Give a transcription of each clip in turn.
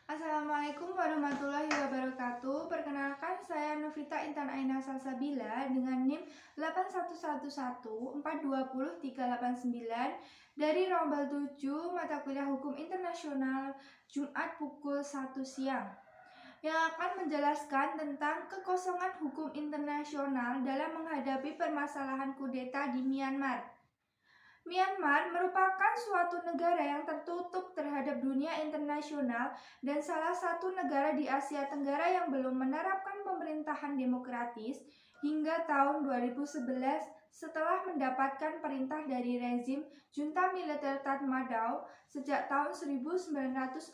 Assalamualaikum warahmatullahi wabarakatuh. Perkenalkan, saya Novita Intan Aina Salsabila dengan NIM 81114200389 dari Rombel 7 mata kuliah Hukum Internasional Jumat pukul 1 siang yang akan menjelaskan tentang kekosongan hukum internasional dalam menghadapi permasalahan kudeta di Myanmar. Myanmar merupakan suatu negara yang tertutup terhadap dunia internasional dan salah satu negara di Asia Tenggara yang belum menerapkan pemerintahan demokratis hingga tahun 2011 setelah mendapatkan perintah dari rezim junta militer Tatmadaw sejak tahun 1962.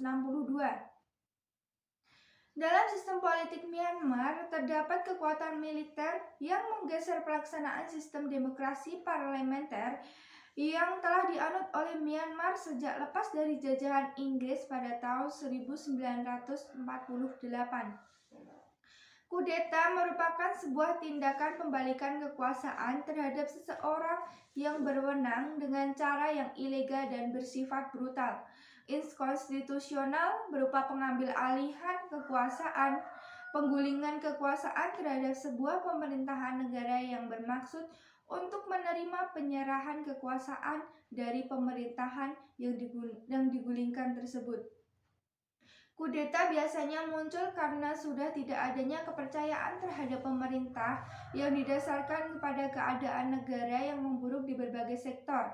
Dalam sistem politik Myanmar, terdapat kekuatan militer yang menggeser pelaksanaan sistem demokrasi parlementer yang telah dianut oleh Myanmar sejak lepas dari jajahan Inggris pada tahun 1948. Kudeta merupakan sebuah tindakan pembalikan kekuasaan terhadap seseorang yang berwenang dengan cara yang ilegal dan bersifat brutal, inkonstitusional berupa pengambil alihan kekuasaan, penggulingan kekuasaan terhadap sebuah pemerintahan negara yang bermaksud untuk menerima penyerahan kekuasaan dari pemerintahan yang digulingkan tersebut. Kudeta biasanya muncul karena sudah tidak adanya kepercayaan terhadap pemerintah yang didasarkan kepada keadaan negara yang memburuk di berbagai sektor.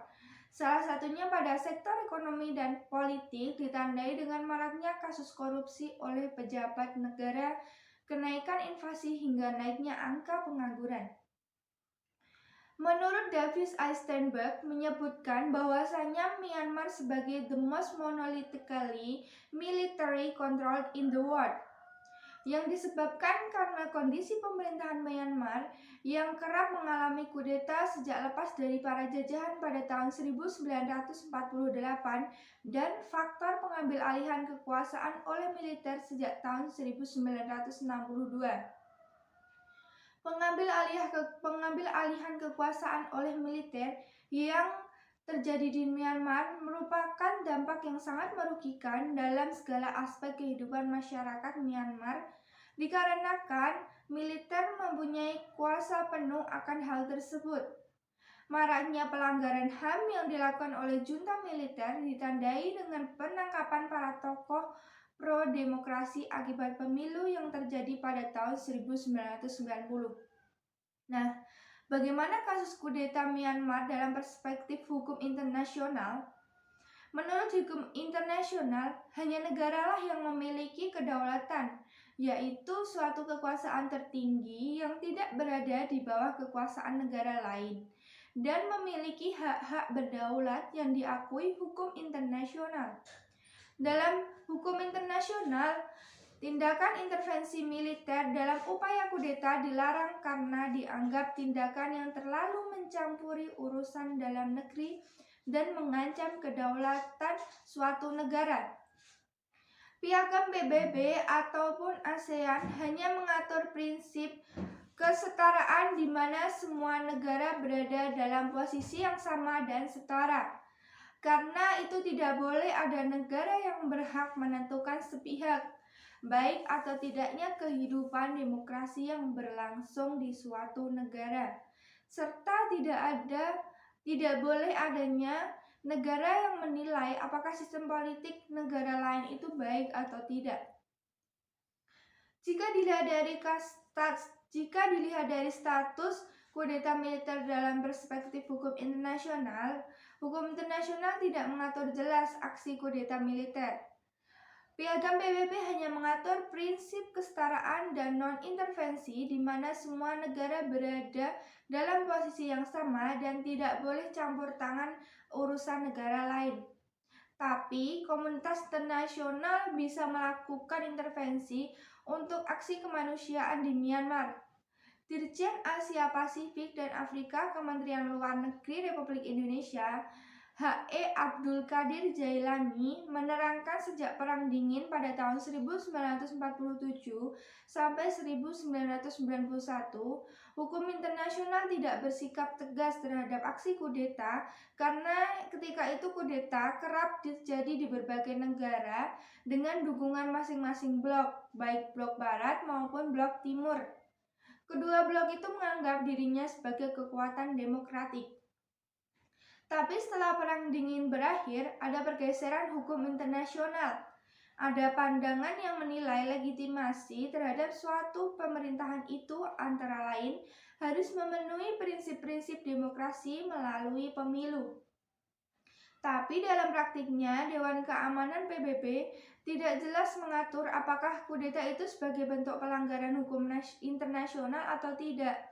Salah satunya pada sektor ekonomi dan politik ditandai dengan maraknya kasus korupsi oleh pejabat negara, kenaikan inflasi hingga naiknya angka pengangguran. Menurut Davis Eisenberg menyebutkan bahwasanya Myanmar sebagai the most monolithically military controlled in the world, yang disebabkan karena kondisi pemerintahan Myanmar yang kerap mengalami kudeta sejak lepas dari para jajahan pada tahun 1948 dan faktor pengambil alihan kekuasaan oleh militer sejak tahun 1962. Pengambil alihan kekuasaan oleh militer yang terjadi di Myanmar merupakan dampak yang sangat merugikan dalam segala aspek kehidupan masyarakat Myanmar dikarenakan militer mempunyai kuasa penuh akan hal tersebut. Maraknya pelanggaran HAM yang dilakukan oleh junta militer ditandai dengan penangkapan para tokoh pro-demokrasi akibat pemilu yang terjadi pada tahun 1990. Nah, bagaimana kasus kudeta Myanmar dalam perspektif hukum internasional? Menurut hukum internasional, hanya negaralah yang memiliki kedaulatan, yaitu suatu kekuasaan tertinggi yang tidak berada di bawah kekuasaan negara lain, dan memiliki hak-hak berdaulat yang diakui hukum internasional. Dalam hukum internasional, tindakan intervensi militer dalam upaya kudeta dilarang karena dianggap tindakan yang terlalu mencampuri urusan dalam negeri dan mengancam kedaulatan suatu negara. Piagam PBB ataupun ASEAN hanya mengatur prinsip kesetaraan di mana semua negara berada dalam posisi yang sama dan setara. Karena itu tidak boleh ada negara yang berhak menentukan sepihak, baik atau tidaknya kehidupan demokrasi yang berlangsung di suatu negara. Serta tidak boleh adanya negara yang menilai apakah sistem politik negara lain itu baik atau tidak. Jika dilihat dari status kudeta militer dalam perspektif hukum internasional tidak mengatur jelas aksi kudeta militer. Piagam PBB hanya mengatur prinsip kesetaraan dan non-intervensi di mana semua negara berada dalam posisi yang sama dan tidak boleh campur tangan urusan negara lain. Tapi komunitas internasional bisa melakukan intervensi untuk aksi kemanusiaan di Myanmar. Dirjen Asia Pasifik dan Afrika Kementerian Luar Negeri Republik Indonesia H.E. Abdul Qadir Jailani menerangkan sejak Perang Dingin pada tahun 1947 sampai 1991, hukum internasional tidak bersikap tegas terhadap aksi kudeta karena ketika itu kudeta kerap terjadi di berbagai negara dengan dukungan masing-masing blok, baik blok barat maupun blok timur. Kedua blok itu menganggap dirinya sebagai kekuatan demokratik. Tapi setelah Perang Dingin berakhir, ada pergeseran hukum internasional. Ada pandangan yang menilai legitimasi terhadap suatu pemerintahan itu antara lain harus memenuhi prinsip-prinsip demokrasi melalui pemilu. Tapi dalam praktiknya, Dewan Keamanan PBB tidak jelas mengatur apakah kudeta itu sebagai bentuk pelanggaran hukum internasional atau tidak.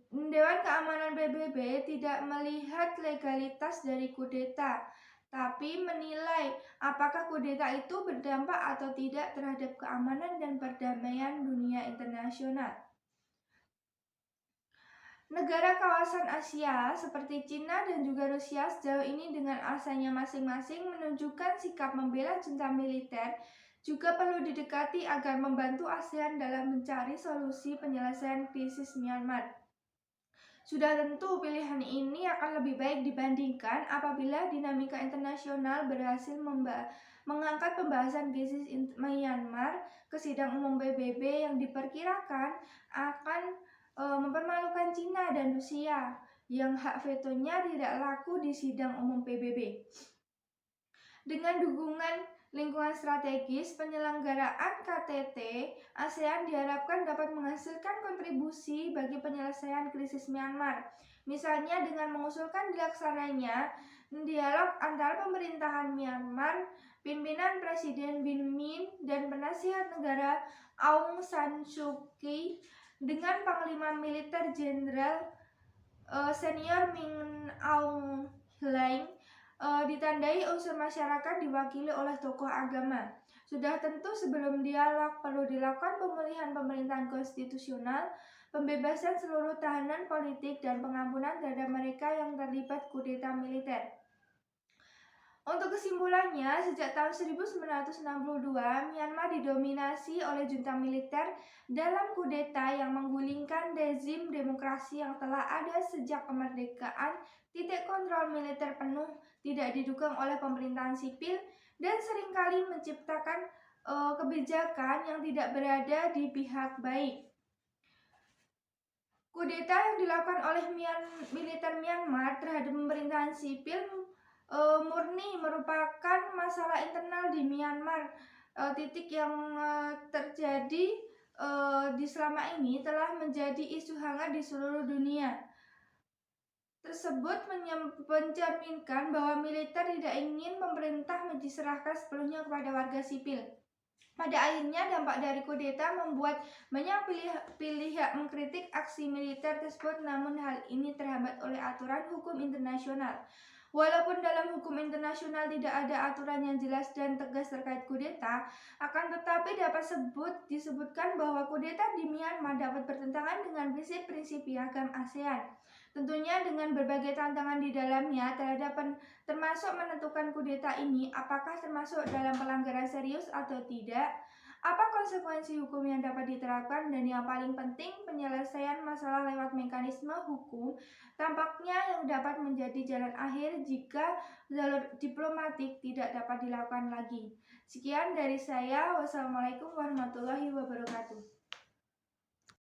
Dewan Keamanan PBB tidak melihat legalitas dari kudeta, tapi menilai apakah kudeta itu berdampak atau tidak terhadap keamanan dan perdamaian dunia internasional. Negara kawasan Asia seperti Cina dan juga Rusia sejauh ini dengan alasannya masing-masing menunjukkan sikap membela junta militer juga perlu didekati agar membantu ASEAN dalam mencari solusi penyelesaian krisis Myanmar. Sudah tentu pilihan ini akan lebih baik dibandingkan apabila dinamika internasional berhasil mengangkat pembahasan krisis Myanmar ke sidang umum PBB yang diperkirakan akan mempermalukan Cina dan Rusia yang hak vetonya tidak laku di sidang umum PBB. Dengan dukungan lingkungan strategis, penyelenggaraan KTT ASEAN diharapkan dapat menghasilkan kontribusi bagi penyelesaian krisis Myanmar. Misalnya dengan mengusulkan dilaksananya dialog antara pemerintahan Myanmar, pimpinan Presiden Win Myint dan penasihat negara Aung San Suu Kyi dengan Panglima Militer Jenderal Senior Min Aung Hlaing, ditandai unsur masyarakat diwakili oleh tokoh agama. Sudah tentu sebelum dialog perlu dilakukan pemulihan pemerintahan konstitusional, pembebasan seluruh tahanan politik, dan pengampunan terhadap mereka yang terlibat kudeta militer. Untuk kesimpulannya, sejak tahun 1962, Myanmar didominasi oleh junta militer dalam kudeta yang menggulingkan rezim demokrasi yang telah ada sejak kemerdekaan. Titik kontrol militer penuh tidak didukung oleh pemerintahan sipil dan seringkali menciptakan kebijakan yang tidak berada di pihak baik. Kudeta yang dilakukan oleh militer Myanmar terhadap pemerintahan sipil murni merupakan masalah internal di Myanmar. Titik yang terjadi di selama ini telah menjadi isu hangat di seluruh dunia. Tersebut mencerminkan bahwa militer tidak ingin pemerintah diserahkan sepenuhnya kepada warga sipil. Pada akhirnya, dampak dari kudeta membuat banyak pihak mengkritik aksi militer tersebut, namun hal ini terhambat oleh aturan hukum internasional. Walaupun dalam hukum internasional tidak ada aturan yang jelas dan tegas terkait kudeta, akan tetapi dapat disebutkan bahwa kudeta di Myanmar dapat bertentangan dengan prinsip-prinsip piagam ASEAN. Tentunya dengan berbagai tantangan di dalamnya termasuk menentukan kudeta ini apakah termasuk dalam pelanggaran serius atau tidak, apa konsekuensi hukum yang dapat diterapkan, dan yang paling penting penyelesaian masalah lewat mekanisme hukum tampaknya yang dapat menjadi jalan akhir jika jalur diplomatik tidak dapat dilakukan lagi. Sekian dari saya. Wassalamualaikum warahmatullahi wabarakatuh.